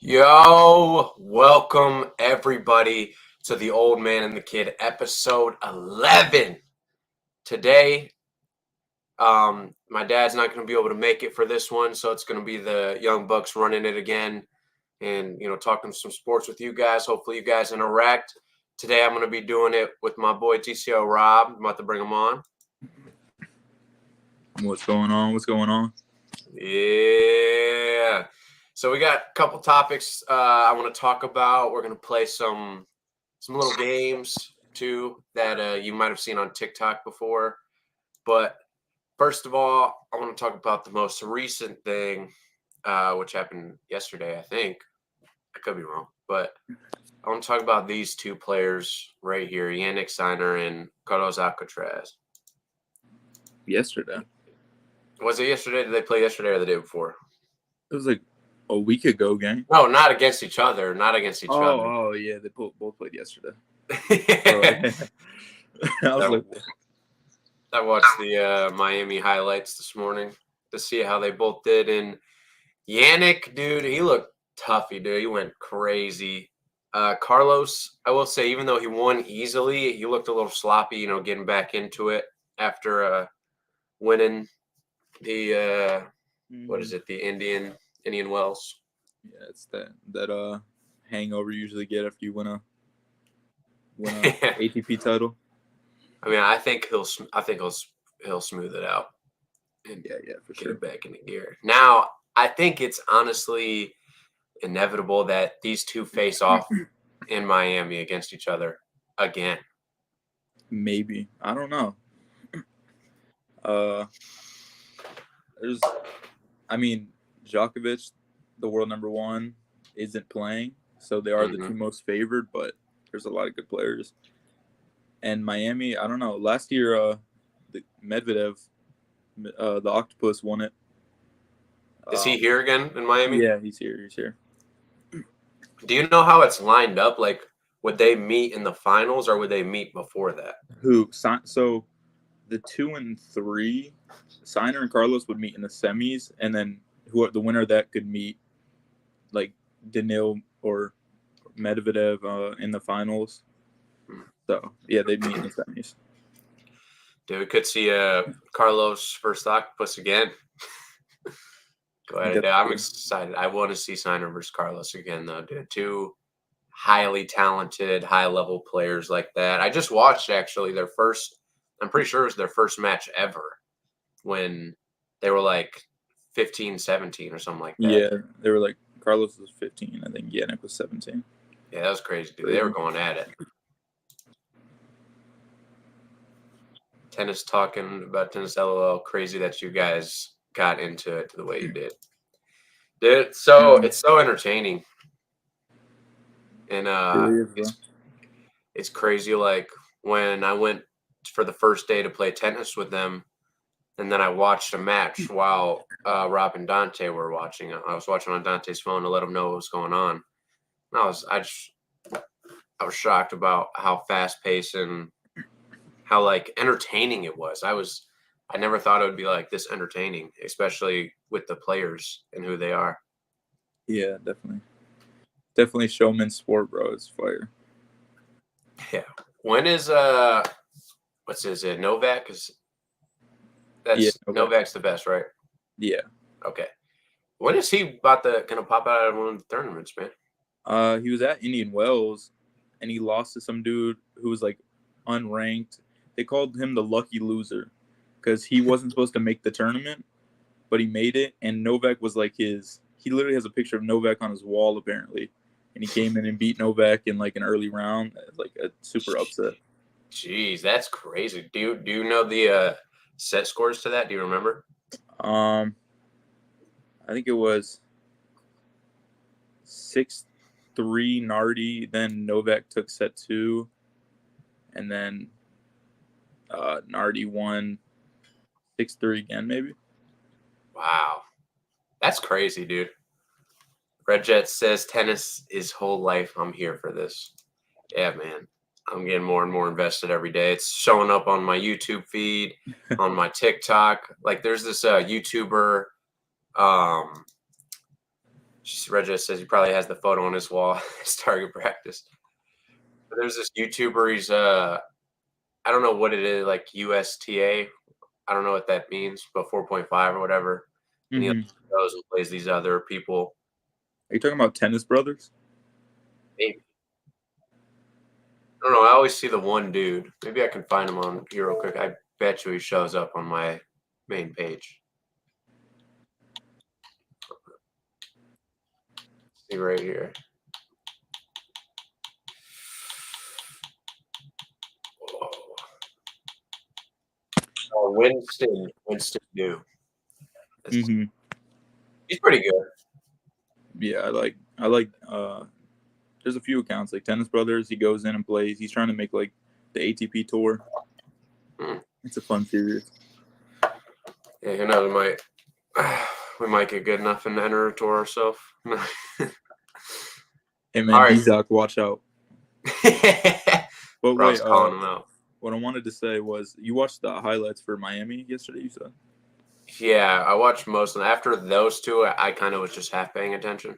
Yo, welcome everybody to the Old Man and the Kid, episode 11. Today, my dad's not going to be able to make it for this one, so it's going to be the Young Bucks running it again and, talking some sports with you guys. Hopefully you guys interact. Today I'm going to be doing it with my boy TCO Rob. I'm about to bring him on. What's going on? Yeah. So we got a couple topics I want to talk about. We're going to play some little games too that you might have seen on TikTok before. But first of all, I want to talk about the most recent thing, which happened yesterday, I think. I could be wrong, but I want to talk about these two players right here, Yannick Sinner and Carlos Alcaraz. Yesterday. Was it yesterday? Did they play yesterday or the day before? It was like a week ago game. No, not against each other. Other. Oh, yeah. They both played yesterday. I watched the Miami highlights this morning to see how they both did. And Yannick, dude, he looked toughy, dude. He went crazy. Carlos, I will say, even though he won easily, he looked a little sloppy, getting back into it after winning the what is it, the Indian Wells. Yeah, it's that hangover you usually get after you win a ATP title. I mean, I think he'll smooth it out and for get sure. it back into gear. Now, I think it's honestly inevitable that these two face off in Miami against each other again. Maybe. I don't know. Djokovic, the world number one, isn't playing, so they are the two most favored, but there's a lot of good players. And Miami, I don't know. Last year, the Medvedev, the Octopus, won it. Is he here again in Miami? Yeah, he's here. Do you know how it's lined up? Like, would they meet in the finals or would they meet before that? So the 2 and 3, Sinner and Carlos would meet in the semis, and then the winner of that could meet like Danil or Medvedev in the finals. So yeah, they meet in the semis. Dude, we could see Carlos versus Octopus again. Go ahead. I'm excited. I want to see Sinner versus Carlos again, though, dude. Two highly talented, high-level players like that. I just watched, actually, I'm pretty sure it was their first match ever when they were like 15, 17 or something like that. Yeah, they were like, Carlos was 15. I think Yannick was 17. Yeah, that was crazy, dude. They were going at it. Talking about tennis, LOL. Crazy that you guys got into it the way you did. Dude, it's so entertaining. And it's crazy, like, when I went for the first day to play tennis with them, and then I watched a match while Rob and Dante were watching. I was watching on Dante's phone to let him know what was going on. And I was shocked about how fast-paced and how, like, entertaining it was. I never thought it would be like this entertaining, especially with the players and who they are. Yeah, definitely showman sport, bro. It's fire. Yeah. When is what's his it? Novak? Novak's the best, right? Yeah. Okay. When is he gonna pop out of one of the tournaments, man? He was at Indian Wells, and he lost to some dude who was like unranked. They called him the lucky loser because he wasn't supposed to make the tournament, but he made it. And Novak was like he literally has a picture of Novak on his wall apparently, and he came in and beat Novak in like an early round, like a super upset. Jeez, that's crazy. Do you know the set scores to that? Do you remember? I think it was 6-3 Nardi. Then Novak took set 2, and then Nardi won 6-3 again, maybe. Wow, that's crazy, dude. Red Jet says tennis is whole life. I'm here for this. Yeah, man. I'm getting more and more invested every day. It's showing up on my YouTube feed, on my TikTok. Like, there's this YouTuber. Reggie says he probably has the photo on his wall. His target practice. But there's this YouTuber. He's I don't know what it is, like USTA. I don't know what that means, but 4.5 or whatever. And he Mm-hmm. goes and plays these other people. Are you talking about Tennis Brothers? Maybe. I don't know. I always see the one dude. Maybe I can find him on here real quick. I bet you he shows up on my main page. See right here. Whoa. Oh, Winston New. Mm-hmm. He's pretty good. Yeah, I like there's a few accounts like Tennis Brothers. He goes in and plays. He's trying to make like the ATP tour. It's a fun series. Yeah, who knows? We might get good enough and enter a tour ourselves. Hey man, All right. Dizak, watch out. But Rob's wait, calling him out. what I wanted to say was you watched the highlights for Miami yesterday, you said? Yeah, I watched most of them. After those two, I kind of was just half paying attention.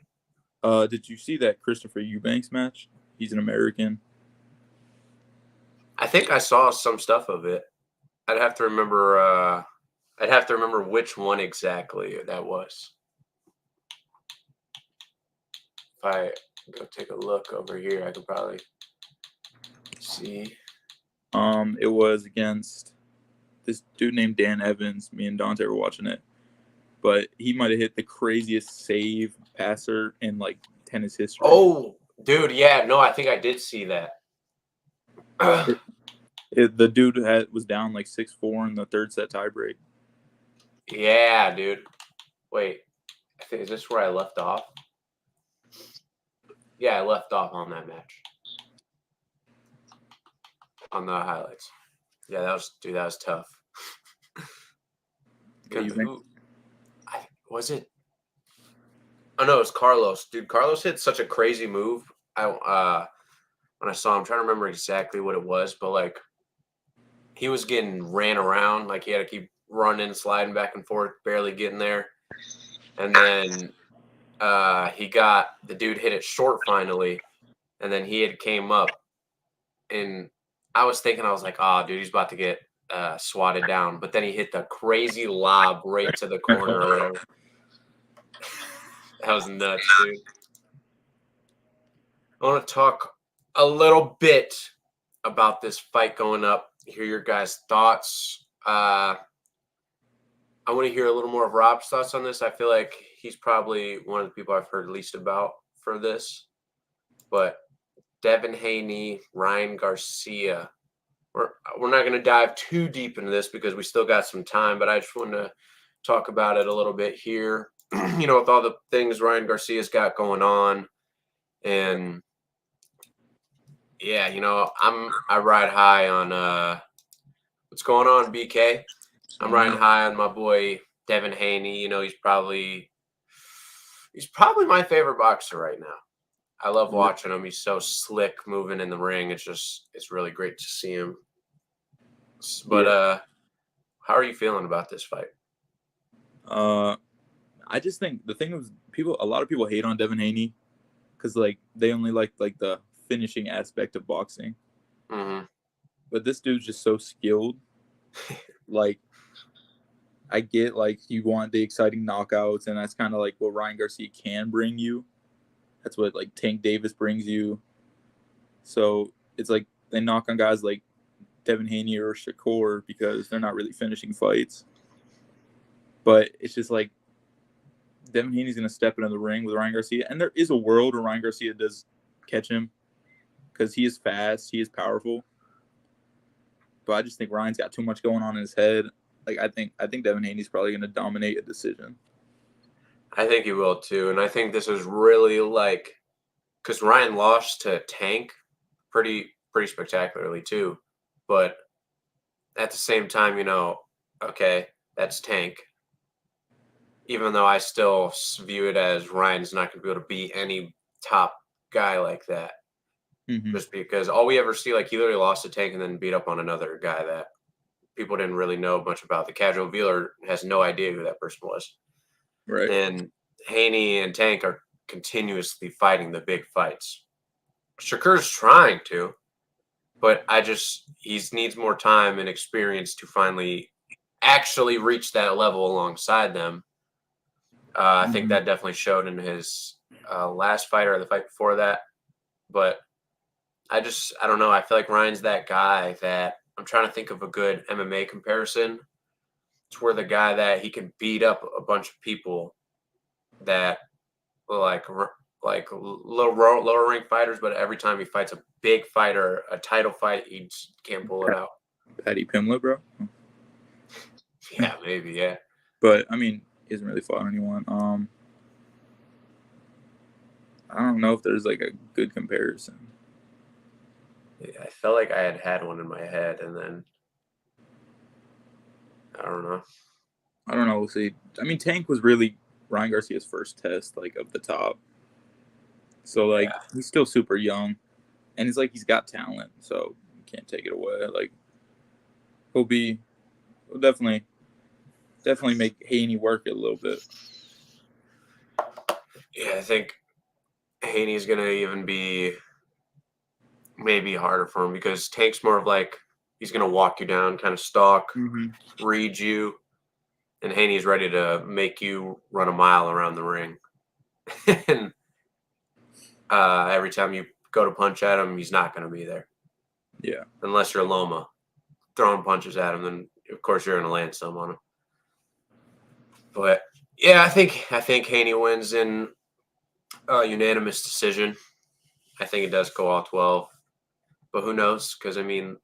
Did you see that Christopher Eubanks match? He's an American. I think I saw some stuff of it. I'd have to remember. I'd have to remember which one exactly that was. If I go take a look over here, I could probably see. It was against this dude named Dan Evans. Me and Dante were watching it, but he might have hit the craziest save passer in like tennis history. Oh, dude, yeah, no, I think I did see that. The dude was down like 6-4 in the third set tiebreak. Yeah, dude. Wait, I think is this where I left off? Yeah, I left off on that match. On the highlights. Yeah, that was tough. Was it? Oh no, it was Carlos. Dude, Carlos hit such a crazy move. When I saw him, I'm trying to remember exactly what it was, but like he was getting ran around, like he had to keep running, sliding back and forth, barely getting there. And then the dude hit it short finally, and then he had came up, and I was like, oh, dude, he's about to get swatted down. But then he hit the crazy lob right to the corner or whatever. That was nuts, dude. I want to talk a little bit about this fight going up. Hear your guys' thoughts. I want to hear a little more of Rob's thoughts on this. I feel like he's probably one of the people I've heard least about for this. But Devin Haney, Ryan Garcia. We're not going to dive too deep into this because we still got some time, but I just want to talk about it a little bit here. With all the things Ryan Garcia's got going on. And yeah, I ride high on what's going on, BK. I'm riding high on my boy Devin Haney. He's probably my favorite boxer right now. I love watching him. He's so slick moving in the ring. It's really great to see him. But how are you feeling about this fight? I just think the thing is a lot of people hate on Devin Haney because like they only like the finishing aspect of boxing. Mm-hmm. But this dude's just so skilled. Like I get like you want the exciting knockouts, and that's kind of like what Ryan Garcia can bring you. That's what like Tank Davis brings you. So it's like they knock on guys like Devin Haney or Shakur because they're not really finishing fights. But it's just like Devin Haney's going to step into the ring with Ryan Garcia. And there is a world where Ryan Garcia does catch him because he is fast. He is powerful. But I just think Ryan's got too much going on in his head. Like I think Devin Haney's probably going to dominate a decision. I think he will too. And I think this is really like because Ryan lost to Tank pretty spectacularly too. But at the same time, okay, that's Tank. Even though I still view it as Ryan's not going to be able to beat any top guy like that. Mm-hmm. Just because all we ever see, like he literally lost to Tank and then beat up on another guy that people didn't really know much about. The casual viewer has no idea who that person was. Right. And Haney and Tank are continuously fighting the big fights. Shakur's trying to, but he needs more time and experience to finally actually reach that level alongside them. I think that definitely showed in his last fight or the fight before that. But I don't know. I feel like Ryan's that guy that I'm trying to think of a good MMA comparison. It's where the guy that he can beat up a bunch of people that like lower ranked fighters, but every time he fights a big fighter, a title fight, he just can't pull it out. Paddy Pimblett, bro. Yeah, maybe, yeah. But I mean, he hasn't really fought anyone. I don't know if there's like a good comparison. I felt like I had one in my head, and then I don't know. We'll see. I mean, Tank was really Ryan Garcia's first test, like of the top. So like he's still super young, and he's got talent, so you can't take it away. Like he'll definitely make Haney work it a little bit. Yeah, I think Haney's gonna even be maybe harder for him because Tank's more of like he's gonna walk you down, kind of stalk, read you, and Haney's ready to make you run a mile around the ring. And every time you go to punch at him, he's not gonna be there. Yeah, unless you're Loma throwing punches at him, then of course you're gonna land some on him. But yeah, I think Haney wins in a unanimous decision. I think it does go all 12, but who knows? Because I mean,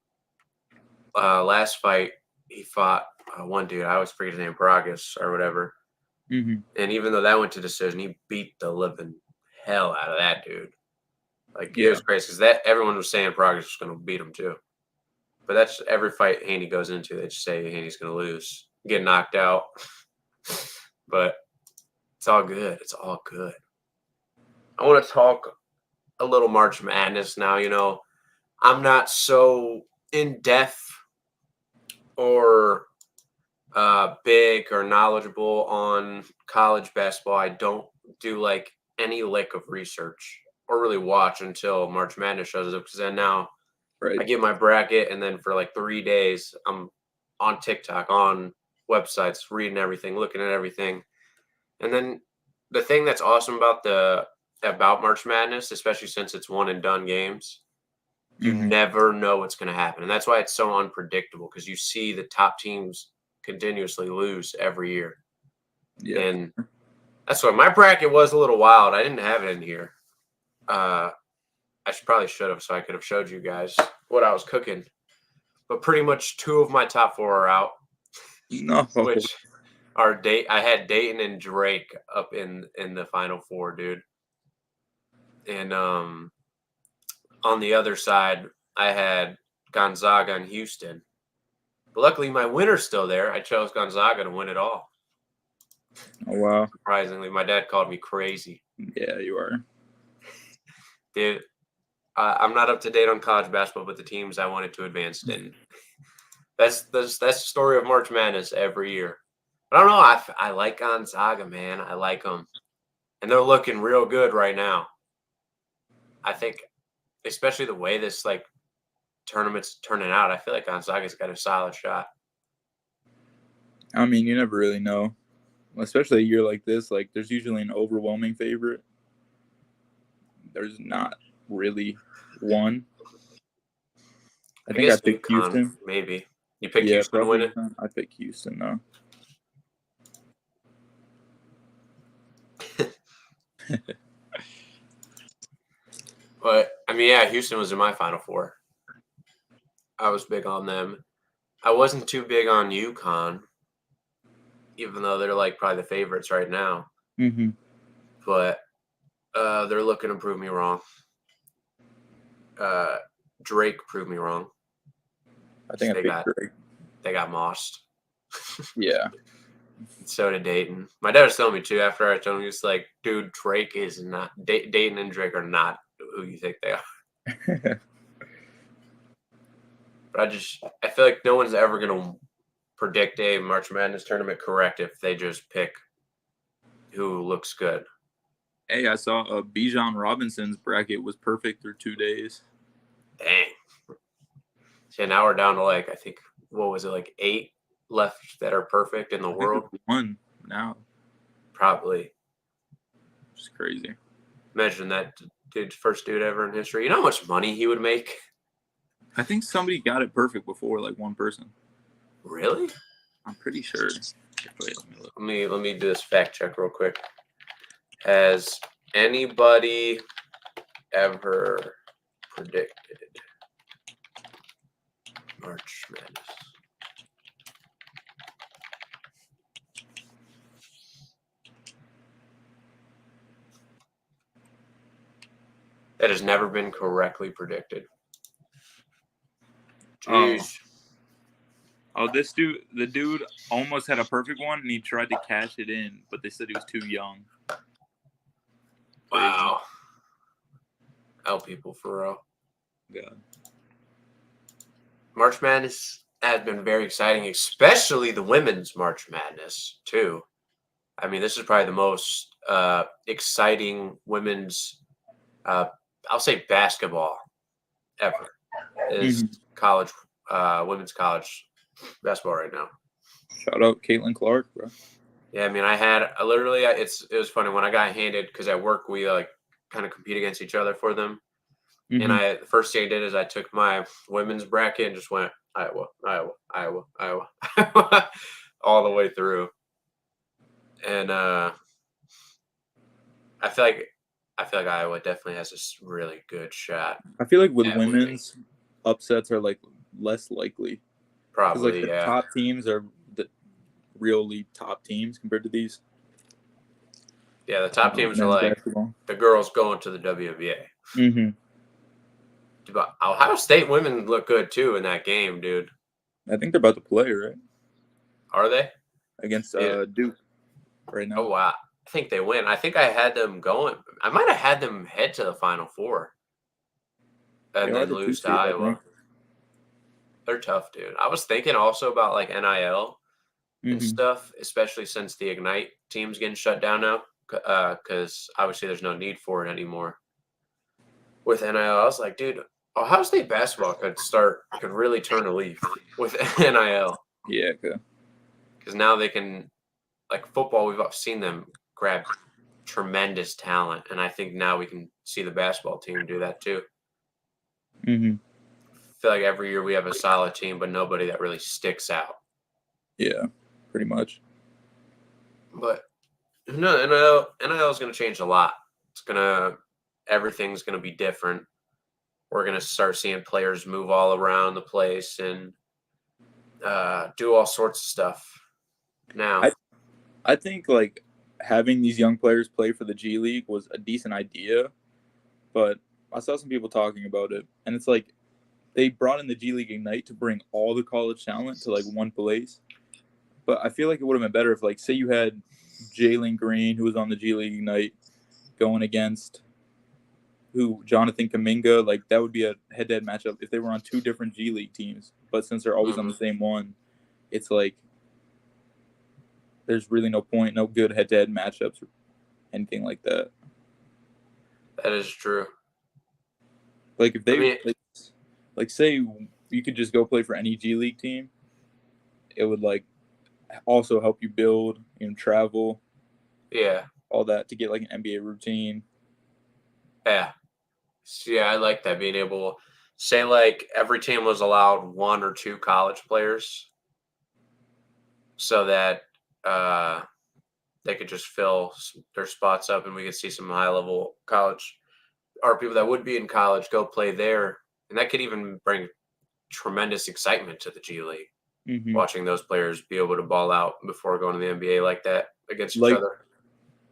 last fight he fought one dude. I always forget his name, Bragas or whatever. And even though that went to decision, he beat the living hell out of that dude. Like it was crazy because that everyone was saying Bragas was going to beat him too. But that's every fight Haney goes into. They just say Haney's going to lose, get knocked out. But it's all good. It's all good. I want to talk a little March Madness now. You know, I'm not so in depth or big or knowledgeable on college basketball. I don't do like any lick of research or really watch until March Madness shows up because then now I get my bracket and then for like 3 days I'm on TikTok, on websites, reading everything, looking at everything. And then the thing that's awesome about March Madness, especially since it's one and done games, you never know what's going to happen. And that's why it's so unpredictable because you see the top teams continuously lose every year. Yeah. And that's why my bracket was a little wild. I didn't have it in here. I probably should have so I could have showed you guys what I was cooking. But pretty much 2 of my top 4 are out. No. Which are I had Dayton and Drake up in the final 4, dude. And on the other side, I had Gonzaga and Houston. But luckily, my winner's still there. I chose Gonzaga to win it all. Oh, wow. Surprisingly, my dad called me crazy. Yeah, you are. Dude, I'm not up to date on college basketball, but the teams I wanted to advance didn't. That's the story of March Madness every year. But I don't know. I like Gonzaga, man. I like them. And they're looking real good right now. I think, especially the way this like tournament's turning out, I feel like Gonzaga's got a solid shot. I mean, you never really know, especially a year like this. Like, there's usually an overwhelming favorite. There's not really one. I think I picked Houston. Maybe you picked Houston to win it. I picked Houston though. But I mean, yeah, Houston was in my final 4. I was big on them. I wasn't too big on UConn, even though they're like probably the favorites right now. But they're looking to prove me wrong. Drake proved me wrong. I think they got mossed. Yeah. So did Dayton. My dad was telling me too after I told him, he was like, dude, Drake is not Dayton and Drake are not who you think they are. But I feel like no one's ever gonna predict a March Madness tournament correct if they just pick who looks good. Hey, I saw Bijan Robinson's bracket was perfect through 2 days. Dang. So now we're down to like, I think, what was it, like 8 left that are perfect in the I think world? there's one now. Probably. Just crazy. Imagine that dude, first dude ever in history. You know how much money he would make? I think somebody got it perfect before, like one person. Really? I'm pretty sure. Wait, let me look. Let me do this fact check real quick. Has anybody ever predicted March Madness? That has never been correctly predicted. Jeez. Oh, the dude almost had a perfect one, and he tried to cash it in, but they said he was too young. Crazy. Wow. L people for real. God. March Madness has been very exciting, especially the women's March Madness, too. I mean, this is probably the most exciting women's, I'll say basketball ever, is college, women's college basketball right now. Shout out Caitlin Clark, bro. Yeah, I mean, it was funny when I got handed, because at work we like kind of compete against each other for them. And the first thing I did is I took my women's bracket and just went Iowa, Iowa, Iowa, Iowa, Iowa, all the way through. And I feel like Iowa definitely has a really good shot. I feel like with at winning. women's, upsets are like less likely because like Probably, the yeah. top teams are the really top teams compared to these. Yeah, the top teams are men's like basketball. the girls going to the WNBA. Mm-hmm. But Ohio State women look good too in that game, dude. I think they're about to play, right? Are they? Against Yeah. Duke right now. Oh, wow. I think they win. I think I had them going. I might have had them head to the Final Four and They are then the lose to 2 seed, I Iowa. think. They're tough, dude. I was thinking also about like NIL and stuff, especially since the Ignite team's getting shut down now, because obviously there's no need for it anymore. With NIL, I was like, dude, Ohio State basketball could really turn a leaf with NIL. Yeah, Because now they can, like football, we've seen them grab tremendous talent, and I think now we can see the basketball team do that too. I feel like every year we have a solid team, but nobody that really sticks out. Yeah, pretty much. But no, NIL is going to change a lot. Everything's going to be different. We're going to start seeing players move all around the place and do all sorts of stuff now. I think like having these young players play for the G League was a decent idea, but I saw some people talking about it, and it's like they brought in the G League Ignite to bring all the college talent to like one place. But I feel like it would have been better if, like, say you had Jalen Green, who was on the G League Ignite, going against Jonathan Kuminga. Like, that would be a head-to-head matchup if they were on 2 different G League teams. But since they're always on the same one, it's like there's really no point, no good head-to-head matchups or anything like that. That is true. Like, if they, like, say you could just go play for any G League team, it would, like, also help you build and travel. Yeah. All that to get, like, an NBA routine. Yeah. Yeah, I like that, being able, say, like, every team was allowed 1 or 2 college players so that they could just fill their spots up and we could see some high-level college or people that would be in college go play there. And that could even bring tremendous excitement to the G League, watching those players be able to ball out before going to the NBA like that against each other.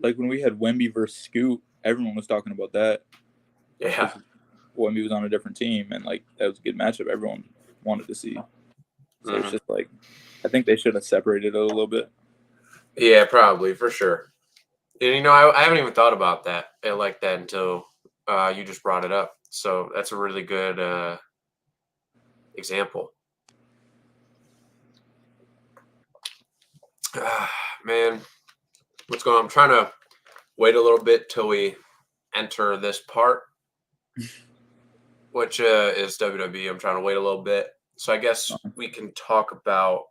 Like when we had Wemby versus Scoot, everyone was talking about that. Yeah. Wemby was on a different team, and like that was a good matchup everyone wanted to see. So it's just like, I think they should have separated it a little bit. Yeah, probably, for sure. And, you know, I haven't even thought about that like that until you just brought it up. So that's a really good example. Man, what's going on? I'm trying to wait a little bit till we enter this part, which is WWE. I'm trying to wait a little bit. So I guess we can talk about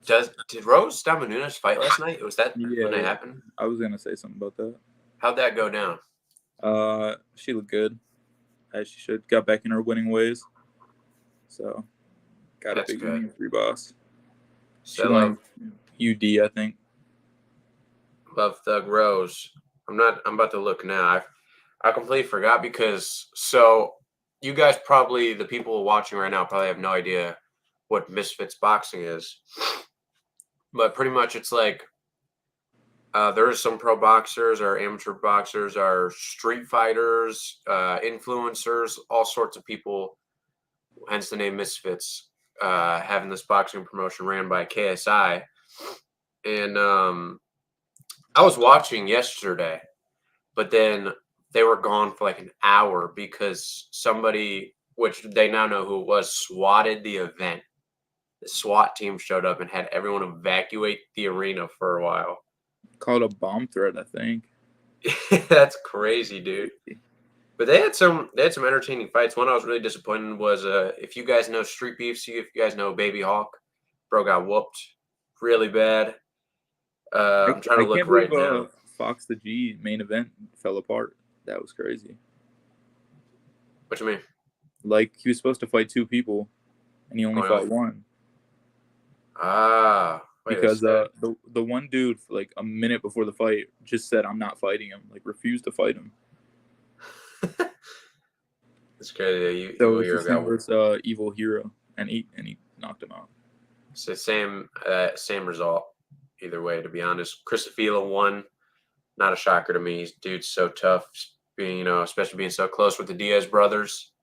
did Rose Namajunas fight last night? Was that when it Yeah. happened? I was gonna say something about that. How'd that go down? She looked good, as she should. Got back in her winning ways. So, got That's a big good. win for boss. So She I won UD, I think. love Thug Rose. I'm about to look now. I completely forgot because you guys probably, the people watching right now, probably have no idea what Misfits boxing is. But pretty much it's like there's some pro boxers or amateur boxers or street fighters, influencers, all sorts of people, hence the name Misfits, having this boxing promotion ran by KSI. And I was watching yesterday, but then they were gone for like an hour because somebody, which they now know who it was, swatted the event. The SWAT team showed up and had everyone evacuate the arena for a while. Called a bomb threat, I think. That's crazy, dude. But they had some entertaining fights. One I was really disappointed in was if you guys know Street Beef, see if you guys know Baby Hawk, bro got whooped really bad. I'm trying I to look can't believe right now. Fox the G main event fell apart. That was crazy. What you mean? Like, he was supposed to fight 2 people, and he only fought 1. Wait a Because sec. the one dude, like a minute before the fight, just said, "I'm not fighting him." Like, refused to fight him. It's crazy. So Evil it's Hero just him got versus Evil Hero, and he knocked him out. it's the same result either way. To be honest, Christopher won. Not a shocker to me. Dude's so tough, being especially being so close with the Diaz brothers.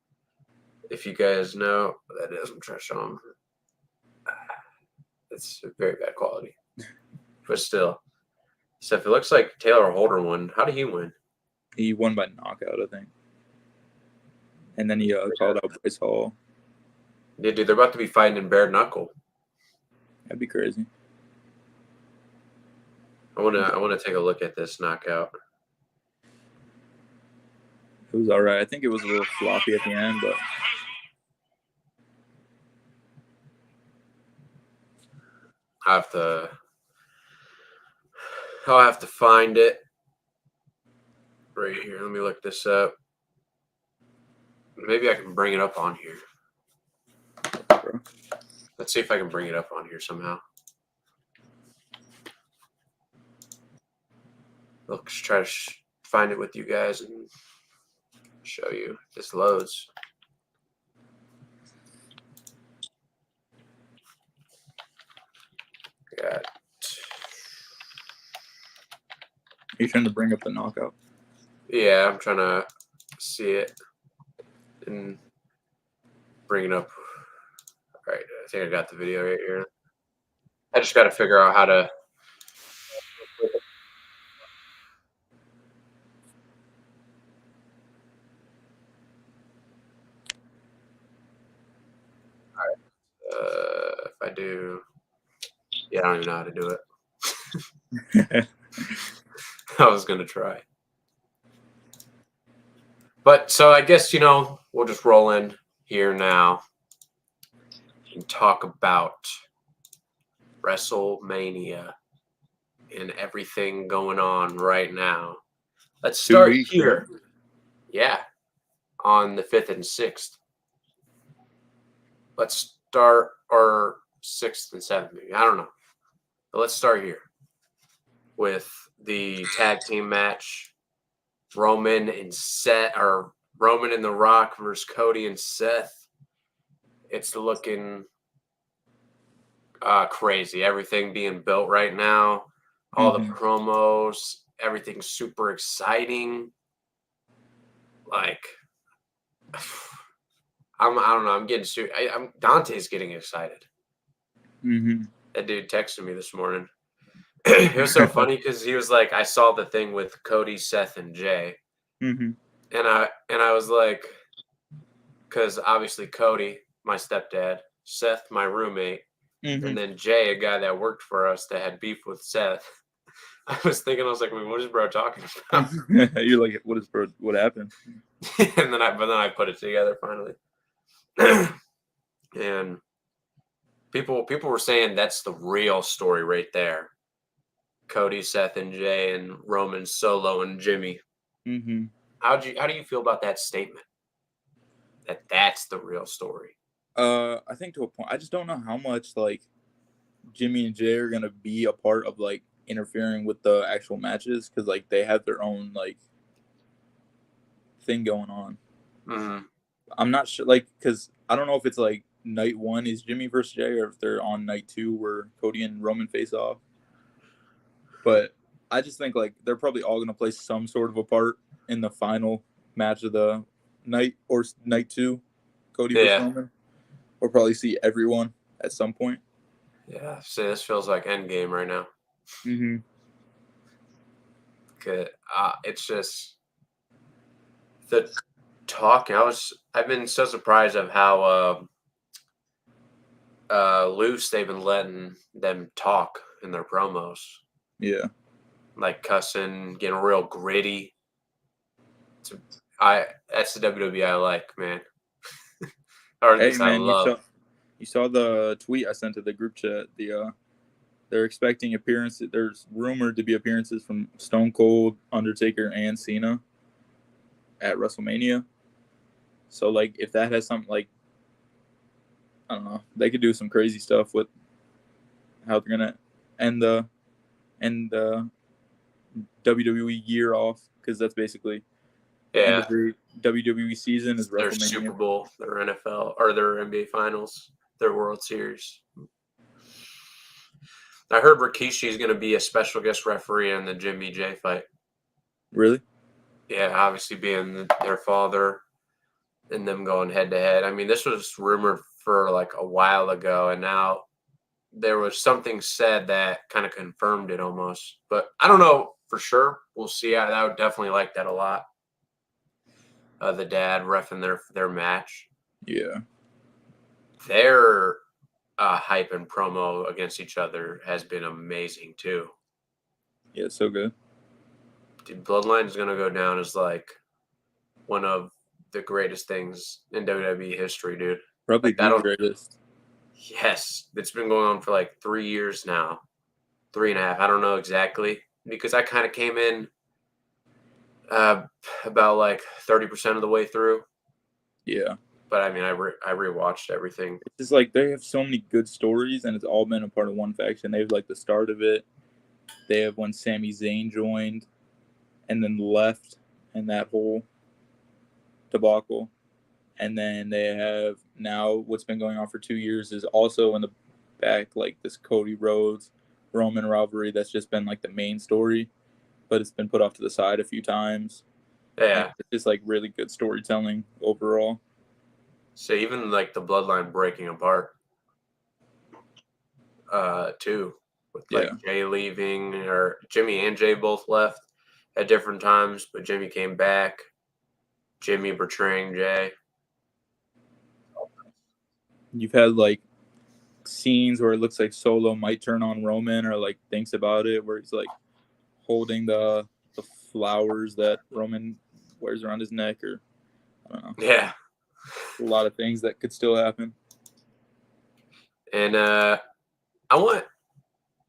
If you guys know what that is, I'm trying to show them. It's very bad quality, but still. So if it looks like Taylor Holder won, how did he win? He won by knockout, I think. And then he called out Bryce Hall. Yeah, dude, they're about to be fighting in bare knuckle. That'd be crazy. I wanna take a look at this knockout. It was all right. I think it was a little sloppy at the end, but I'll have to find it right here. Let me look this up. Maybe I can bring it up on here. Let's see if I can bring it up on here somehow. Let's try to find it with you guys and show you. This loads. Got. Are you trying to bring up the knockout? Yeah, I'm trying to see it and bring it up. All right, I think I got the video right here. I just got to figure out how to. If I do, yeah, I don't even know how to do it. I was gonna try, but so I guess we'll just roll in here now and talk about WrestleMania and everything going on right now. Let's 2 start weeks, here. right? Yeah, on the 5th and 6th. Let's start our 6th and 7th, maybe. I don't know. But let's start here with the tag team match. Roman and The Rock versus Cody and Seth. It's looking crazy. Everything being built right now. All the promos. Everything's super exciting. Like, I don't know. I'm getting Dante's getting excited. That dude texted me this morning. It was so funny because he was like, I saw the thing with Cody, Seth, and Jay, and I was like, because obviously Cody, my stepdad, Seth, my roommate, and then Jay, a guy that worked for us that had beef with Seth. I was thinking, I was like, wait, what is bro talking about? You're like, what is bro? What happened? And then I put it together finally. And people were saying that's the real story right there. Cody, Seth, and Jay, and Roman, Solo, and Jimmy. Mm-hmm. How do you feel about that statement? That's the real story. I think to a point. I just don't know how much like Jimmy and Jay are gonna be a part of like interfering with the actual matches because like they have their own like thing going on. Mm-hmm. I'm not sure, like, because I don't know if it's like night one is Jimmy versus Jay or if they're on night two where Cody and Roman face off. But I just think like they're probably all gonna play some sort of a part in the final match of the night or night two, Cody versus Yeah. Roman. We'll probably see everyone at some point. Yeah. See, this feels like Endgame right now. Mm-hmm. It's just the talking. I've been so surprised of how loose they've been letting them talk in their promos, Yeah. like cussing, getting real gritty. That's the WWE I like, man, or at Hey least I man, love. you saw the tweet I sent to the group chat. They're expecting appearances. There's rumored to be appearances from Stone Cold, Undertaker, and Cena at WrestleMania. So like, if that has something like, I don't know, they could do some crazy stuff with how they're gonna end the WWE year off because that's basically the end of Yeah, the WWE season is their Super WrestleMania. Bowl, their NFL, or their NBA Finals, their World Series. I heard Rikishi is going to be a special guest referee in the Jimmy J fight. Really? Yeah, obviously being their father and them going head to head. I mean, this was rumored for like a while ago, and now there was something said that kind of confirmed it almost. But I don't know for sure. We'll see. I would definitely like that a lot. The dad refing their match. Yeah. Their hype and promo against each other has been amazing too. Yeah, so good. Dude, Bloodline is gonna go down as like one of the greatest things in WWE history, dude. Probably Like I the don't. greatest. Yes, it's been going on for like 3 years now, 3.5. I don't know exactly because I kind of came in uh, about like 30% of the way through. Yeah. But I mean, I rewatched everything. It's just like they have so many good stories, and it's all been a part of one faction. They have like the start of it. They have when Sami Zayn joined, and then left, and that whole debacle. And then they have now what's been going on for 2 years is also in the back like this Cody Rhodes Roman rivalry that's just been like the main story, but it's been put off to the side a few times. And Yeah. it's just like really good storytelling overall. So even like the bloodline breaking apart, too, with like Yeah. Jay leaving or Jimmy and Jay both left at different times, but Jimmy came back. Jimmy betraying Jay. You've had like scenes where it looks like Solo might turn on Roman or like thinks about it, where he's like holding the flowers that Roman wears around his neck, or I don't know, Yeah. a lot of things that could still happen. And I want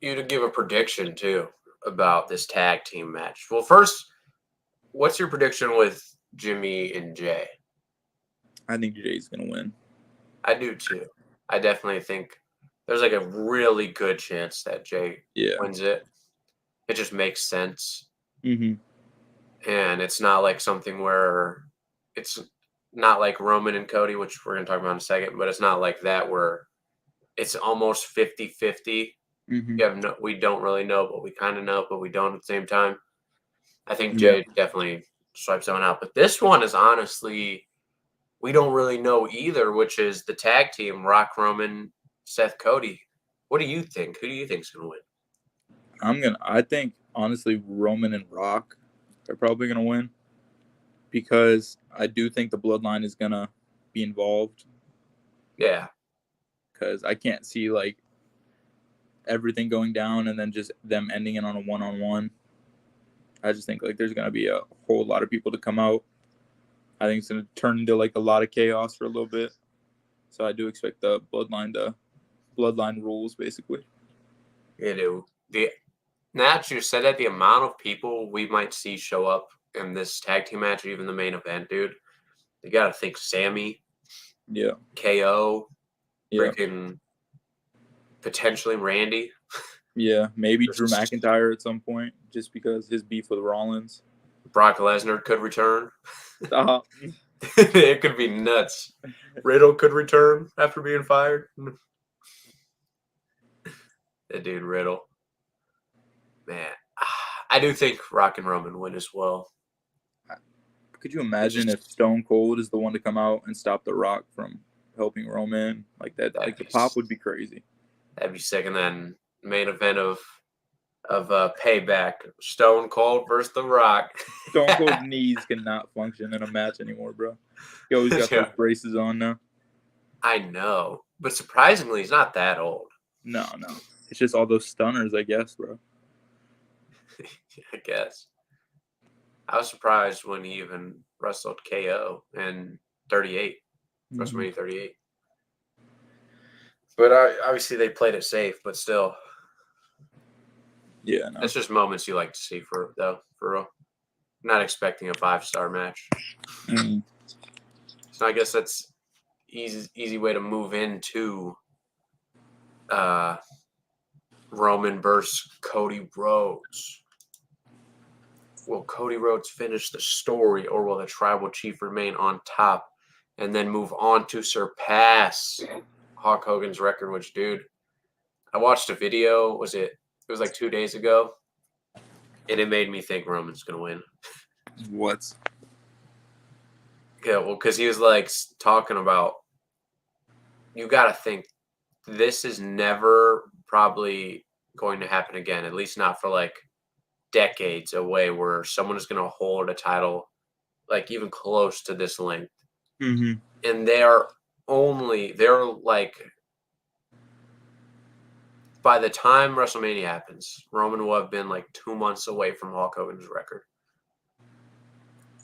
you to give a prediction too about this tag team match. Well, first, what's your prediction with Jimmy and Jay? I think Jay's gonna win. I do too. I definitely think there's like a really good chance that Jay Yeah. wins it. It just makes sense. Mm-hmm. And it's not like something where it's not like Roman and Cody, which we're going to talk about in a second, but it's not like that where it's almost 50-50. Mm-hmm. We don't really know, but we kind of know, but we don't at the same time. I think Yeah. Jay definitely swipes someone out. But this one is honestly, we don't really know either, which is the tag team, Rock Roman, Seth Cody. What do you think? Who do you think's going to win? I think honestly Roman and Rock are probably gonna win because I do think the bloodline is gonna be involved Yeah. because I can't see like everything going down and then just them ending it on a one-on-one. I just think like there's gonna be a whole lot of people to come out. I think it's gonna turn into like a lot of chaos for a little bit. So I do expect the bloodline rules basically. You know, now that you said that, the amount of people we might see show up in this tag team match, or even the main event, dude. You gotta think Sammy, Yeah. KO, Yeah. freaking potentially Randy. Yeah. Maybe Drew McIntyre at some point, just because his beef with Rollins. Brock Lesnar could return. Uh, It could be nuts. Riddle could return after being fired. That dude Riddle. Man, I do think Rock and Roman win as well. Could you imagine if Stone Cold is the one to come out and stop The Rock from helping Roman? Like that, like the pop would be crazy. That'd be sick. And then main event of Payback, Stone Cold versus The Rock. Stone Cold's knees cannot function in a match anymore, bro. He always got those braces on now. I know, but surprisingly, he's not that old. No. It's just all those stunners, I guess, bro. I guess. I was surprised when he even wrestled KO in 38, WrestleMania 38. But obviously they played it safe, but still. Yeah, no. It's just moments you like to see for real. Not expecting a 5-star match. So I guess that's easy way to move into Roman versus Cody Rhodes. Will Cody Rhodes finish the story, or will the tribal chief remain on top and then move on to surpass Hulk Hogan's record? Which, dude, I watched a video. It was like 2 days ago, and it made me think Roman's gonna win. What? Yeah, well, because he was like talking about, you got to think this is never probably going to happen again, at least not for like decades away, where someone is going to hold a title like even close to this length. Mm-hmm. And they're like, by the time WrestleMania happens, Roman will have been like 2 months away from Hulk Hogan's record.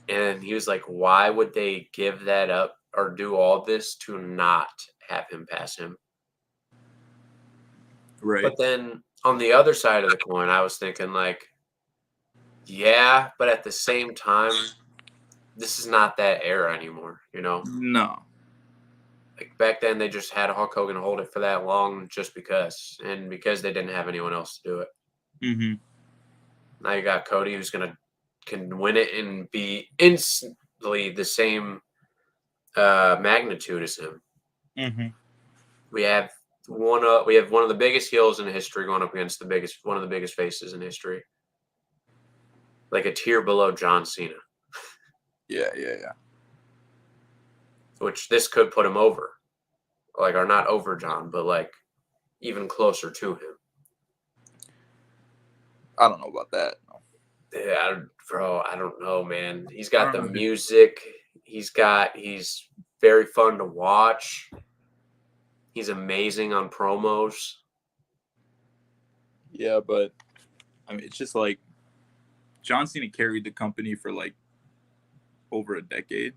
And he was like, why would they give that up or do all this to not have him pass him? Right. But then on the other side of the coin, I was thinking like, yeah, but at the same time, this is not that era anymore, you know? No. Like back then, they just had Hulk Hogan hold it for that long just because. And because they didn't have anyone else to do it. Mm-hmm. Now you got Cody who's can win it and be instantly the same magnitude as him. Mm-hmm. We have one of the biggest heels in history going up against one of the biggest faces in history. Like a tier below John Cena. Yeah. Which this could put him over. Like, or not over John, but like even closer to him. I don't know about that. Yeah, bro, I don't know, man. He's got the music. He's very fun to watch. He's amazing on promos. Yeah, but I mean, it's just like John Cena carried the company for like over a decade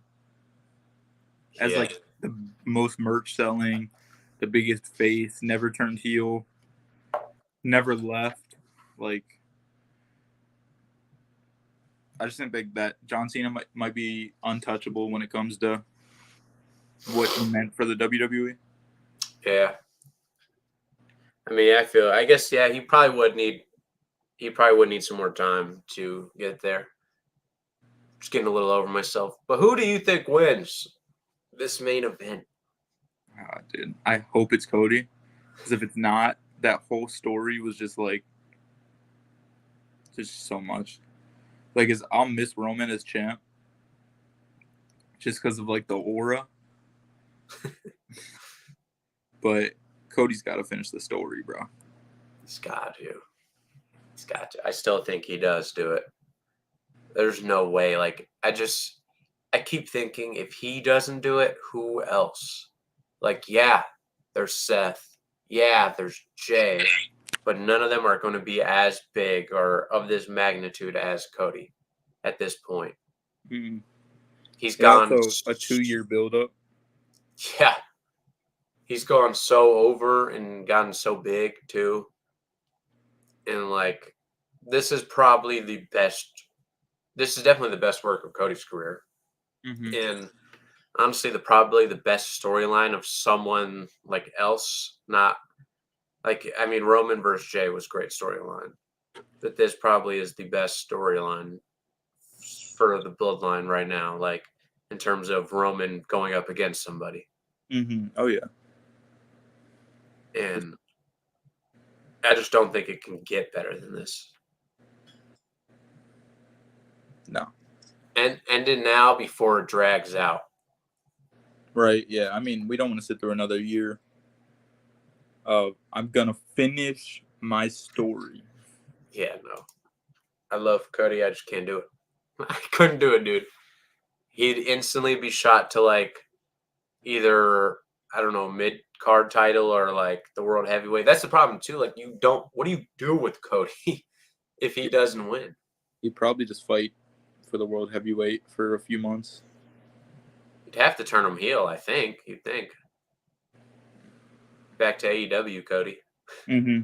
as like the most merch selling, the biggest face, never turned heel, never left. Like, I just think that John Cena might be untouchable when it comes to what he meant for the WWE. Yeah. I mean, I guess, yeah, he probably would need some more time to get there. Just getting a little over myself. But who do you think wins this main event? Dude, I hope it's Cody. Because if it's not, that whole story was just like, just so much. Like, I'll miss Roman as champ. Just because of like the aura. But Cody's got to finish the story, bro. He's got to. I still think he does do it. There's no way. Like, I keep thinking if he doesn't do it, who else? Like, yeah, there's Seth. Yeah, there's Jay. but none of them are going to be as big or of this magnitude as Cody at this point. Mm. He's And gone. also a 2-year buildup. Yeah. He's gone so over and gotten so big too. And like, this is probably the best. This is definitely the best work of Cody's career. Mm-hmm. And honestly, probably the best storyline of someone like else. Not like, I mean, Roman versus Jay was great storyline. But this probably is the best storyline for the bloodline right now, like in terms of Roman going up against somebody. Mm-hmm. Oh yeah. And I just don't think it can get better than this. No. And end it now before it drags out. Right. Yeah. I mean, we don't want to sit through another year. I'm gonna finish my story. Yeah, no. I love Cody. I just can't do it. I couldn't do it, dude. He'd instantly be shot to like either, I don't know, mid card title or like the world heavyweight. That's the problem too. Like, you don't. What do you do with Cody if he doesn't win? He'd probably just fight for the world heavyweight for a few months. You'd have to turn him heel. I think. You'd think. Back to AEW, Cody. Mm-hmm.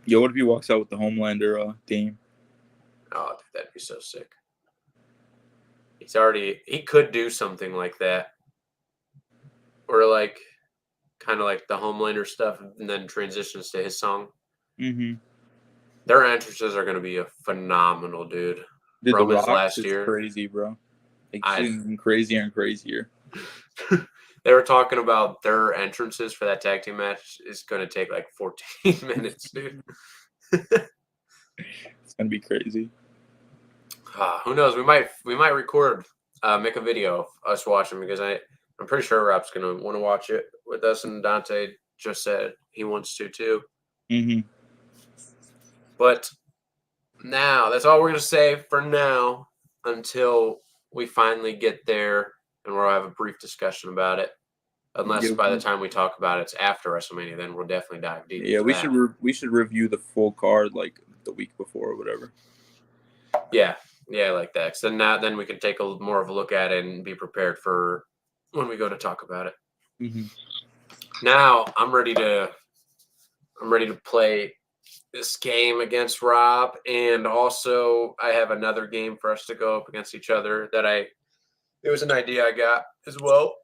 Yo, what if he walks out with the Homelander theme? Oh, dude, that'd be so sick. He could do something like that. Or like kind of like the Homelander stuff and then transitions to his song. Mm-hmm. Their entrances are going to be a phenomenal, dude. Dude, the Roman's Rock's last is year. crazy, bro. It's getting crazier and crazier. They were talking about their entrances for that tag team match is going to take like 14 minutes, dude. It's gonna be crazy. Who knows? We might record, make a video of us watching because I'm pretty sure Rob's gonna want to watch it with us, and Dante just said he wants to too. Mm-hmm. But now that's all we're gonna say for now until we finally get there, and we'll have a brief discussion about it. Unless by the time we talk about it, it's after WrestleMania, then we'll definitely dive deep. Yeah, we should review the full card like the week before or whatever. Yeah, I like that. So then we can take more of a look at it and be prepared for when we go to talk about it. Mm-hmm. Now I'm ready to play this game against Rob, and also I have another game for us to go up against each other that it was an idea I got as well.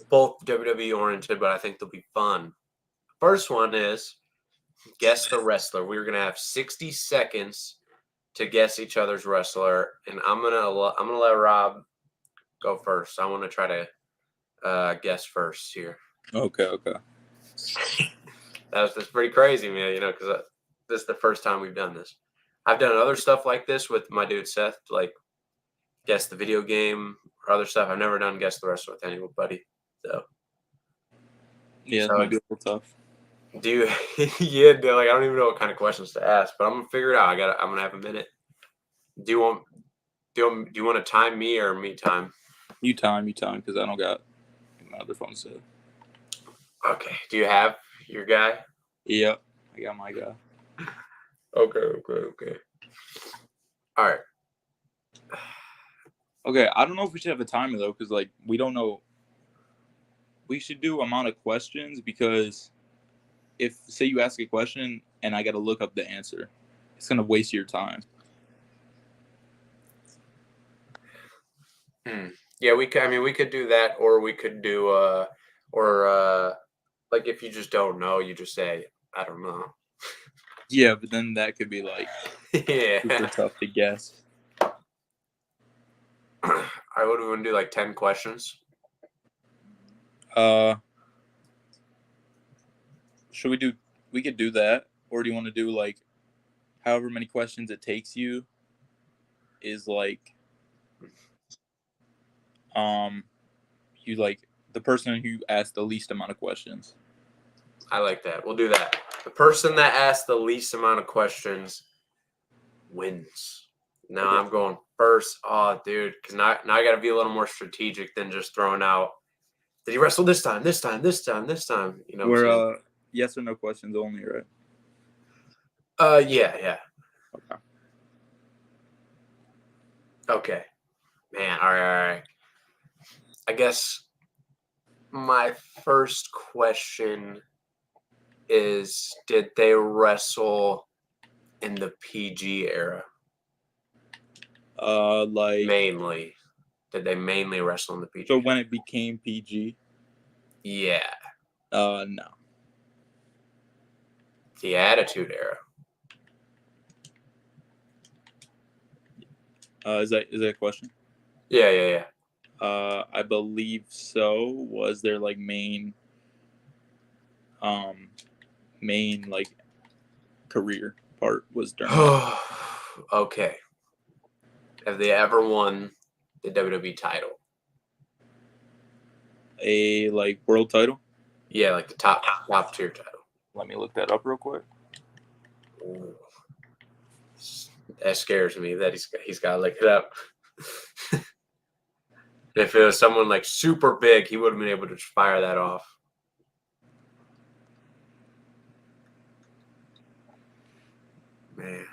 Both WWE oriented, but I think they'll be fun. First one is guess the wrestler. We're gonna have 60 seconds to guess each other's wrestler, and I'm gonna let Rob go first. I want to try to guess first here. Okay. That's pretty crazy, man. You know, because this is the first time we've done this. I've done other stuff like this with my dude Seth, like guess the video game or other stuff. I've never done guess the wrestler with anybody. So yeah, it might be a little tough. Do you? Yeah, dude, like I don't even know what kind of questions to ask, but I'm gonna figure it out. I'm gonna have a minute. Do you want to time me or me time? You time, because I don't got my other phone set. Okay. Do you have your guy? Yep, I got my guy. Okay. All right. Okay, I don't know if we should have a timer though, because like we don't know. We should do amount of questions because if say you ask a question and I got to look up the answer, it's gonna waste your time. Yeah, we could. I mean, we could do that, or we could do like if you just don't know, you just say I don't know. Yeah, but then that could be like super tough to guess. All right, what do we want to do? Like 10 questions? Should we do? We could do that, or do you want to do like however many questions it takes you? Is like, you like the person who asked the least amount of questions. I like that. We'll do that. The person that asks the least amount of questions wins. Now Okay. I'm going first. Oh, dude, because now I got to be a little more strategic than just throwing out Did he wrestle this time? This time? This time? This time? You know what I'm saying? We're yes or no questions only, right? Yeah. Okay. Okay. Man, all right. I guess my first question is, did they wrestle in the PG era? Like Mainly. Did they mainly wrestle in the PG? so when it became PG? Yeah. No. The Attitude Era. Is that a question? Yeah. I believe so. Was their like main like career part was during that. Okay. Have they ever won the WWE title? A like world title? Yeah, like the top tier title. Let me look that up real quick. Ooh. That scares me that he's got to look it up. If it was someone like super big, he would have been able to fire that off. Man.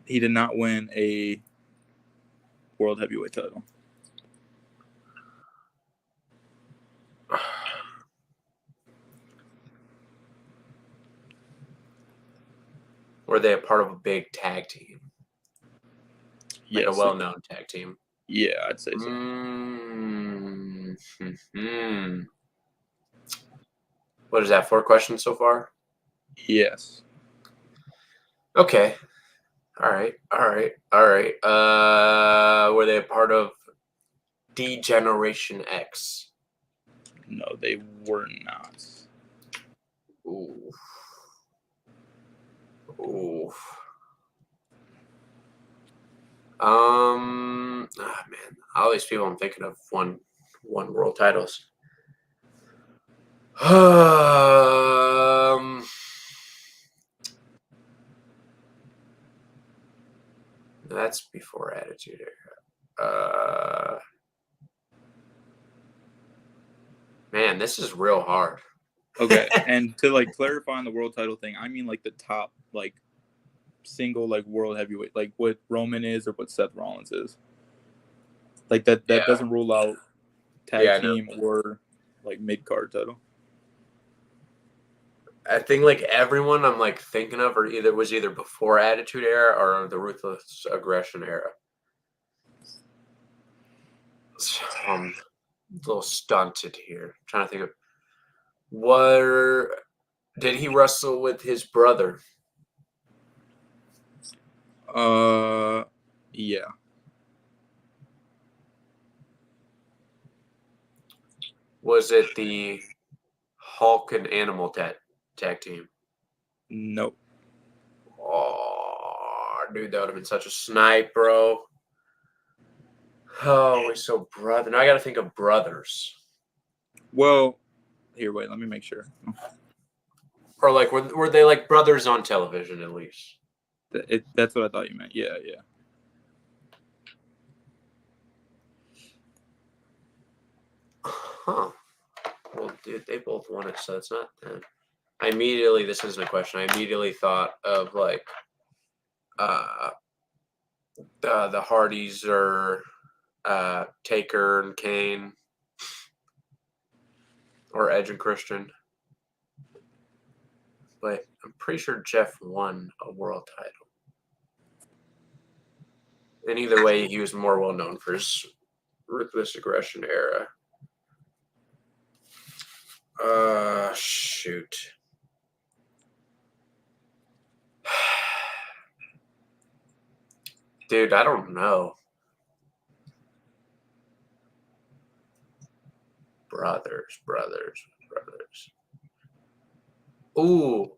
He did not win a world heavyweight title. Were they a part of a big tag team? Like Yes. a well-known tag team? Yeah, I'd say so. What is that, 4 questions so far? Yes. Okay. All right. Were they a part of D-Generation X? No, they were not. Ooh. Man, all these people I'm thinking of won world titles. That's before Attitude Era. Man, this is real hard. Okay, and to like clarify on the world title thing, I mean like the top like single like world heavyweight, like what Roman is or what Seth Rollins is. Like that doesn't rule out tag team or like mid card title. I think like everyone I'm like thinking of or was either before Attitude Era or the Ruthless Aggression Era. So I'm a little stunted here. I'm trying to think of did he wrestle with his brother? Yeah. Was it the Hulk and Animal tag team? Nope. Oh, dude, that would have been such a snipe, bro. Oh, we're so brother. Now I got to think of brothers. Well, here, wait. Let me make sure. Or like, were they like brothers on television at least? That's what I thought you meant. Yeah. Huh. Well, dude, they both won it, so it's not them. This isn't a question. I immediately thought of like the Hardys or Taker and Kane or Edge and Christian. But I'm pretty sure Jeff won a world title. And either way, he was more well known for his Ruthless Aggression era. Shoot. Dude, I don't know. Brothers. Ooh,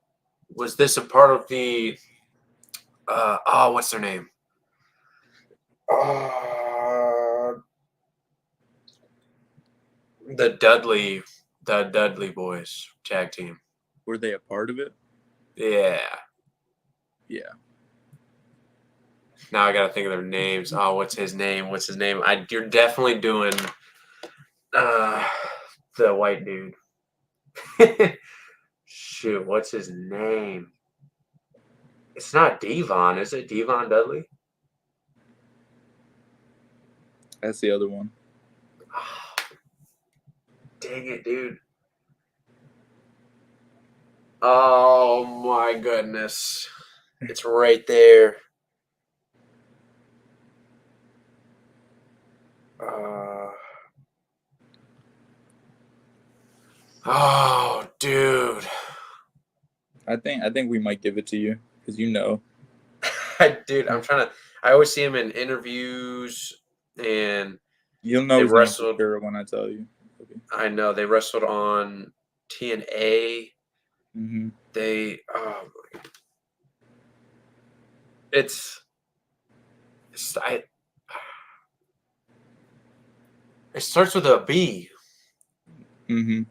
was this a part of the? What's their name? The Dudley Boys tag team. Were they a part of it? Yeah. Yeah. Now I gotta think of their names. Oh, what's his name? You're definitely doing The white dude. Shoot, what's his name? It's not Devon, is it? Devon Dudley? That's the other one. Oh, dang it, dude. Oh my goodness. It's right there. Oh, dude. I think we might give it to you because you know. Dude, I'm trying to. I always see him in interviews, and You'll know they his name for wrestled. sure when I tell you. Okay. I know they wrestled on TNA. Mm-hmm. They. It's. I. It starts with a B. Mm-hmm.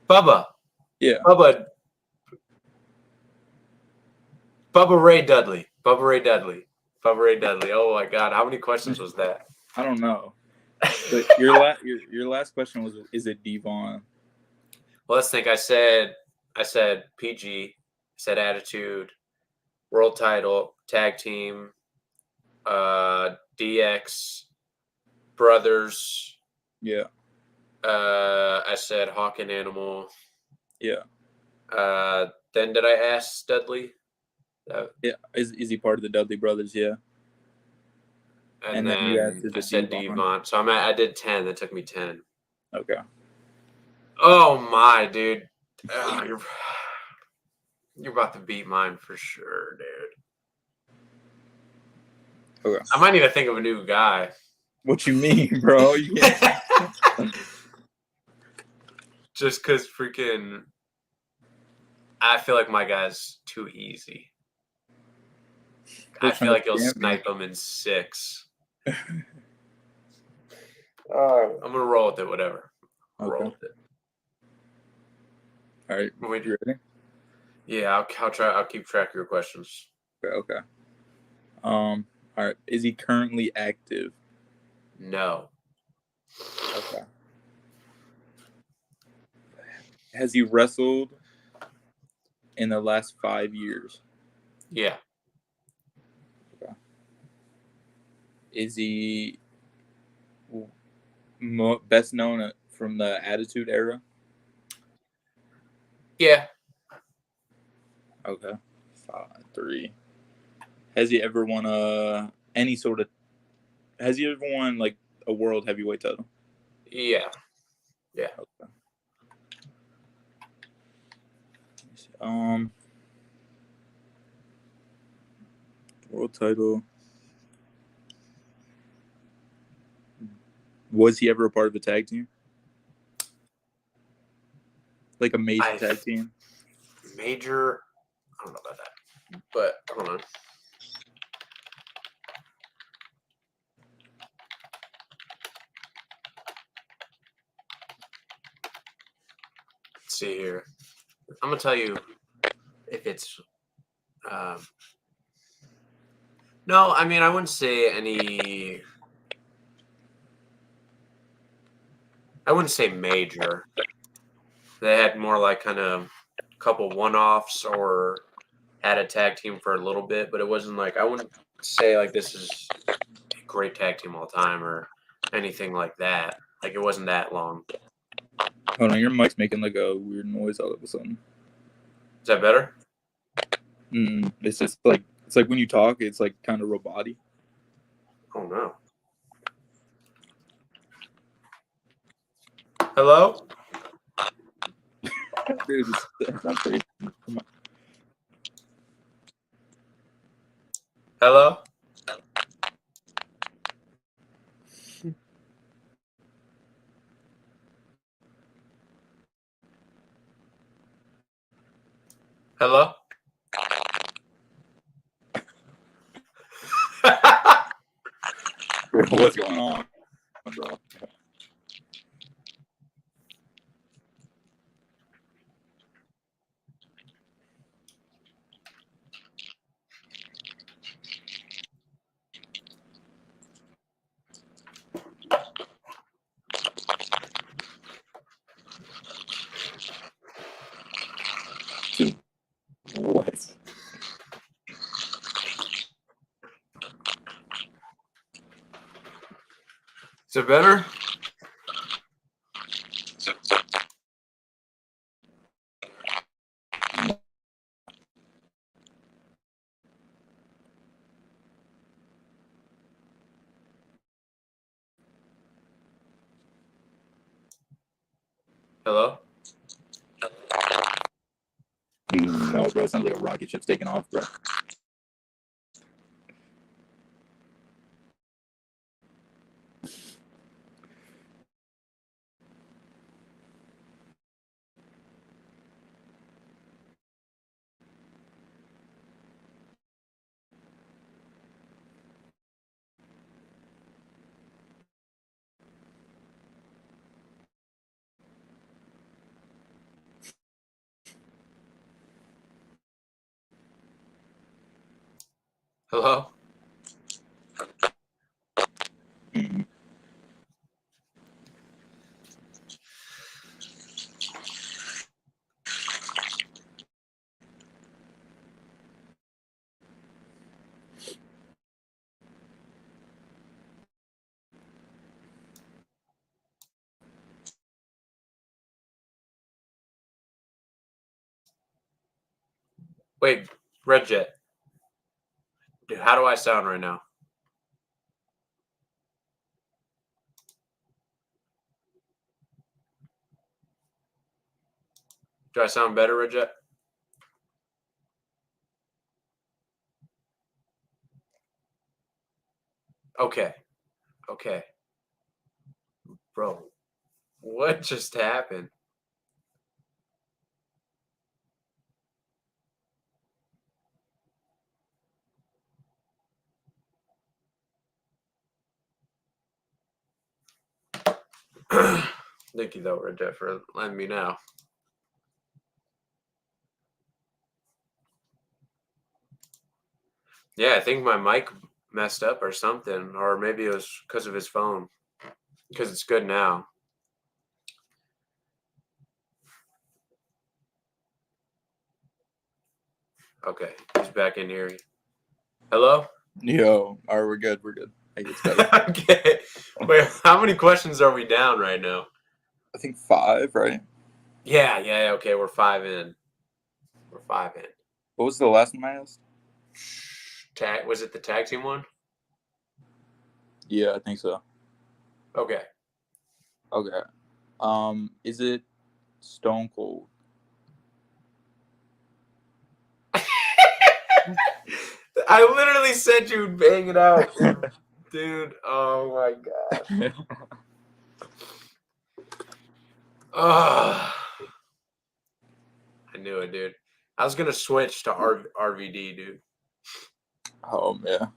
Bubba. Yeah. Bubba. Bubba Ray Dudley. Bubba Ray Dudley. Bubba Ray Dudley. Oh my God! How many questions was that? I don't know. But your last question was, is it Devon? Well, let's think. I said PG. I said attitude, world title, tag team, DX, brothers. Yeah. I said Hawk and Animal. Yeah. Then did I ask Dudley? Yeah. Is he part of the Dudley brothers? Yeah. And then you asked, then is I it said Devon? Devon. So I did 10. That took me 10. Okay. Oh my, dude. You're about to beat mine for sure, dude. Okay. I might need to think of a new guy. What you mean, bro? You can't. Just because freaking, I feel like my guy's too easy. I Still trying feel to like he'll scam me. snipe him in 6. I'm gonna roll with it. Whatever. Okay. Roll with it. All right. You ready? Yeah, I'll try. I'll keep track of your questions. Okay. All right. Is he currently active? No. Okay. Has he wrestled in the last 5 years? Yeah. Okay. Is he best known from the Attitude Era? Yeah. Okay. 3. Has he ever won any sort of? Has he ever won like a world heavyweight title? Yeah. Yeah. Okay. World title. Was he ever a part of a tag team? Like a major tag team? Major. I don't know about that, but hold on. Let's see here. I'm gonna tell you if it's. No, I mean I wouldn't say any. I wouldn't say major. They had more like kind of a couple one-offs or had a tag team for a little bit, but it wasn't like I wouldn't say like this is a great tag team all the time or anything like that. Like it wasn't that long. Hold on, your mic's making like a weird noise all of a sudden. Is that better? It's just like when you talk, it's like kind of robotic. Oh no. Hello? Dude, it's not crazy. Come on. Hello? Hello? What's going on, bro? What? Is it better? Hello? No, bro. It sounds like a rocket ship's taking off, bro. Hello? Wait, Red Jet. Dude, how do I sound right now? Do I sound better, Red Jet? Okay. Okay. Bro, what just happened? Thank you, though, Red Jet, for letting me know. Yeah, I think my mic messed up or something, or maybe it was because of his phone. Because it's good now. Okay, he's back in here. Hello? Yo, all right, we're good. We're good. I think it's better. Okay. Wait, how many questions are we down right now? I think 5, right? Yeah, okay, we're 5 in. We're 5 in. What was the last one I asked? Was it the tag team one? Yeah, I think so. Okay. Okay. Is it Stone Cold? I literally said you'd bang it out, dude. Oh my god. Oh, I knew it, dude. I was gonna switch to RVD, dude. Oh yeah.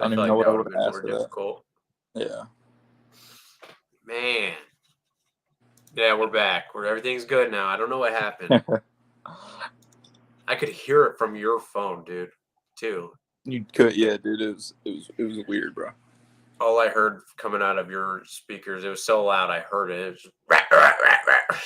I I don't feel even like know what that I would would have been have more asked for that. difficult. Yeah. Man. Yeah, we're back. Everything's good now. I don't know what happened. I could hear it from your phone, dude, too. You could, yeah, dude. It was weird, bro. All I heard coming out of your speakers, it was so loud I heard it. It was just rat, rat, rat, rat.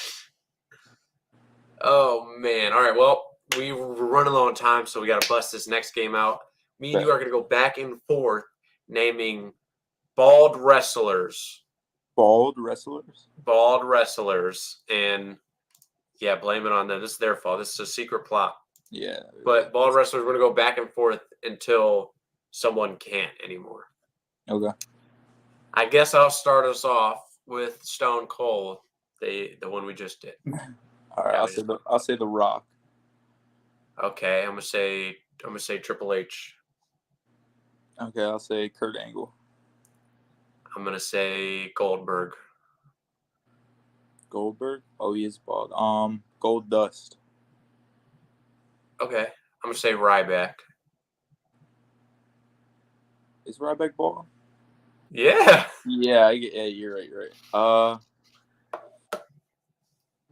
Oh man. All right, well, we were running low on time, so we gotta bust this next game out. Me and you are gonna go back and forth naming bald wrestlers. Bald wrestlers? Bald wrestlers. And yeah, blame it on them. This is their fault. This is a secret plot. Yeah. But bald wrestlers, we're gonna go back and forth until someone can't anymore. Okay. I guess I'll start us off with Stone Cold, the one we just did. All right. Yeah, I'll say the Rock. Okay, I'm gonna say Triple H. Okay, I'll say Kurt Angle. I'm gonna say Goldberg. Goldberg? Oh, he is bald. Gold Dust. Okay, I'm gonna say Ryback. Is Ryback bald? Yeah. Yeah, you're right. You're right.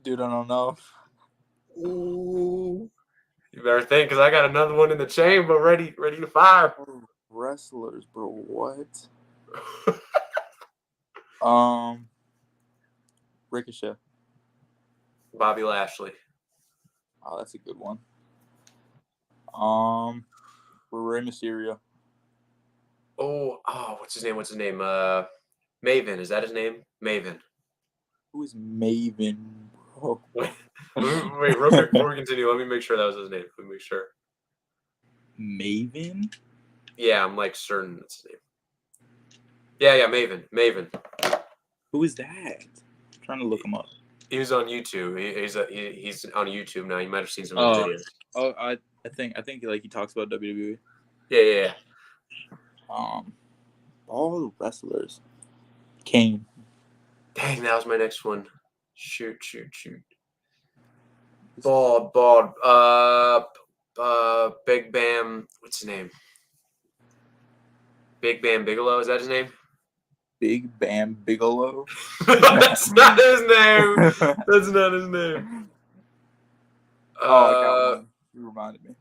Dude, I don't know. Ooh. You better think, because I got another one in the chamber ready to fire. Wrestlers, bro. What? Ricochet. Bobby Lashley. Oh, that's a good one. Rey Mysterio. Oh, what's his name? Maven. Is that his name? Maven. Who is Maven, bro? Wait, real quick before we continue, let me make sure that was his name. Let me make sure. Maven? Yeah, I'm like certain that's his name. Yeah, Maven. Who is that? I'm trying to look him up. He was on YouTube. He's on YouTube now. You might have seen some of Oh, his videos. Oh, I think like he talks about WWE. Yeah. All wrestlers. Kane. Dang, that was my next one. Shoot. Bald. Big Bam. What's his name? Big Bam Bigelow. Is that his name? Big Bam Bigelow. That's not his name. That's not his name. I got one. You reminded me.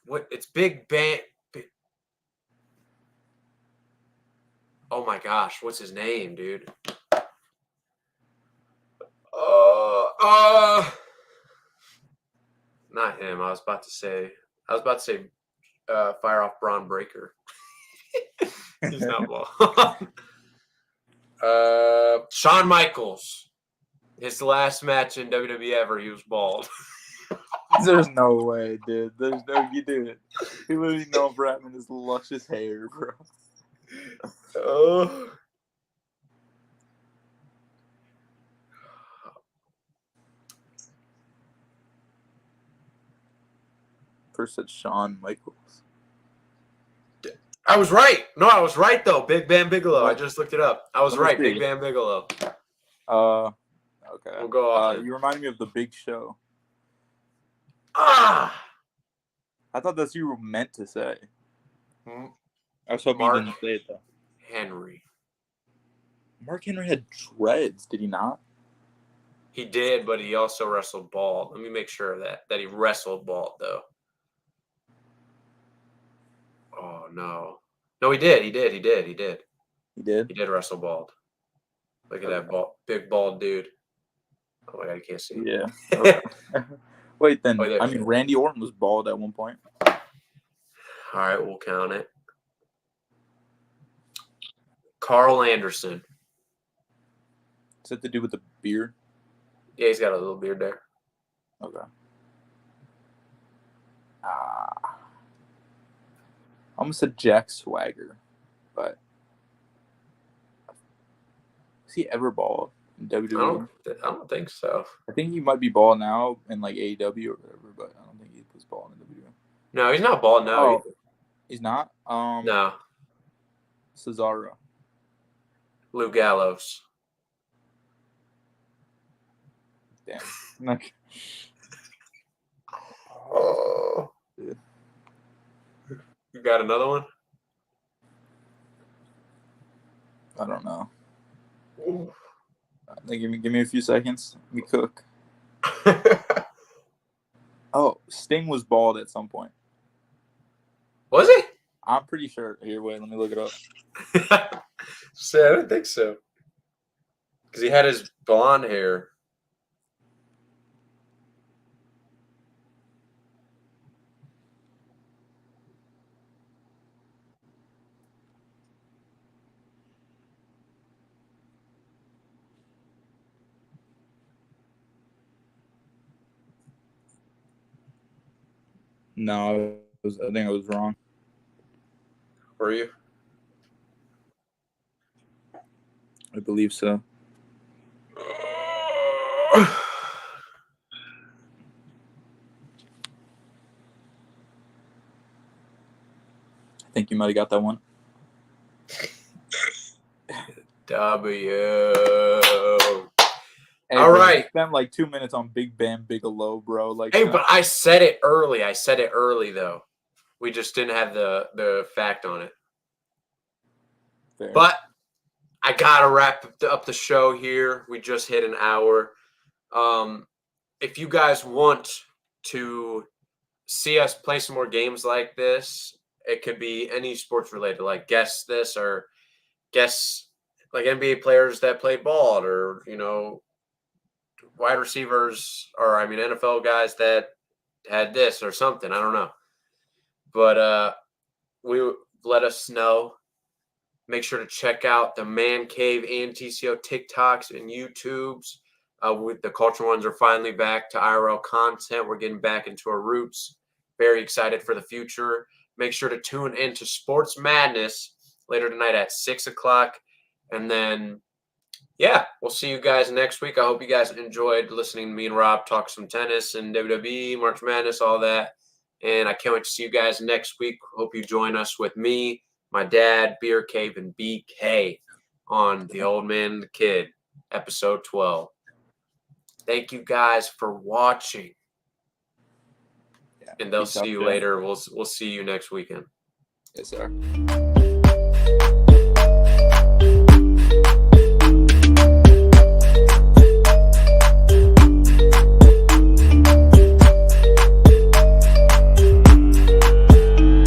What? It's Big Bam. Oh my gosh, what's his name, dude? Not him. I was about to say. Fire off Braun Breaker. He's not bald. Shawn Michaels. His last match in WWE ever, he was bald. There's no way, dude. You did it. He literally known for having his luscious hair, bro. Oh. First said Shawn Michaels. I was right. No, I was right though. Big Bam Bigelow. What? I just looked it up. I was Let me right. see. Big Bam Bigelow. Okay. We'll go off him. You reminded me of the Big Show. Ah. I thought that's what you were meant to say. Hmm. I was hoping you didn't say it though. Henry. Mark Henry had dreads, did he not? He did, but he also wrestled bald. Let me make sure of that he wrestled bald though. Oh no. No, he did. He did. He did? He did wrestle bald. Look at that big bald dude. Oh my god, you can't see. Yeah. Okay. Wait, then. Oh, I mean, Randy Orton was bald at one point. All right, we'll count it. Carl Anderson. Is that to do with the beard? Yeah, he's got a little beard there. Okay. I almost said Jack Swagger, but is he ever bald in WWE? I don't think so. I think he might be bald now in like AEW or whatever, but I don't think he was bald in WWE. No, he's not bald now. Oh, he's not? No. Cesaro. Lou Gallows. Damn. Okay. Oh. Dude. You got another one? I don't know. Give me a few seconds. Let me cook. Oh, Sting was bald at some point. Was he? I'm pretty sure. Here, wait, let me look it up. I don't think so. Because he had his blonde hair. No, I think I was wrong. Were you? I believe so. I think you might have got that one. W. Hey, all bro, right. I spent like 2 minutes on Big Bam Bigelow, bro. Like, hey, but I said it early. Though. We just didn't have the fact on it. Fair. But I gotta wrap up the show here. We just hit an hour. If you guys want to see us play some more games like this, it could be any sports related, like guess this or guess like NBA players that played ball, or wide receivers or NFL guys that had this or something. I don't know. But we let us know. Make sure to check out the Man Cave and TCO TikToks and YouTubes. With the culture ones are finally back to IRL content. We're getting back into our roots. Very excited for the future. Make sure to tune into Sports Madness later tonight at 6 o'clock. And then, yeah, we'll see you guys next week. I hope you guys enjoyed listening to me and Rob talk some tennis and WWE, March Madness, all that. And I can't wait to see you guys next week. Hope you join us with me, my dad, Beer Cave, and BK on The Old Man and the Kid, episode 12. Thank you guys for watching. Yeah. And they'll Peace out, see you Jay. later. We'll see you next weekend. Yes, sir.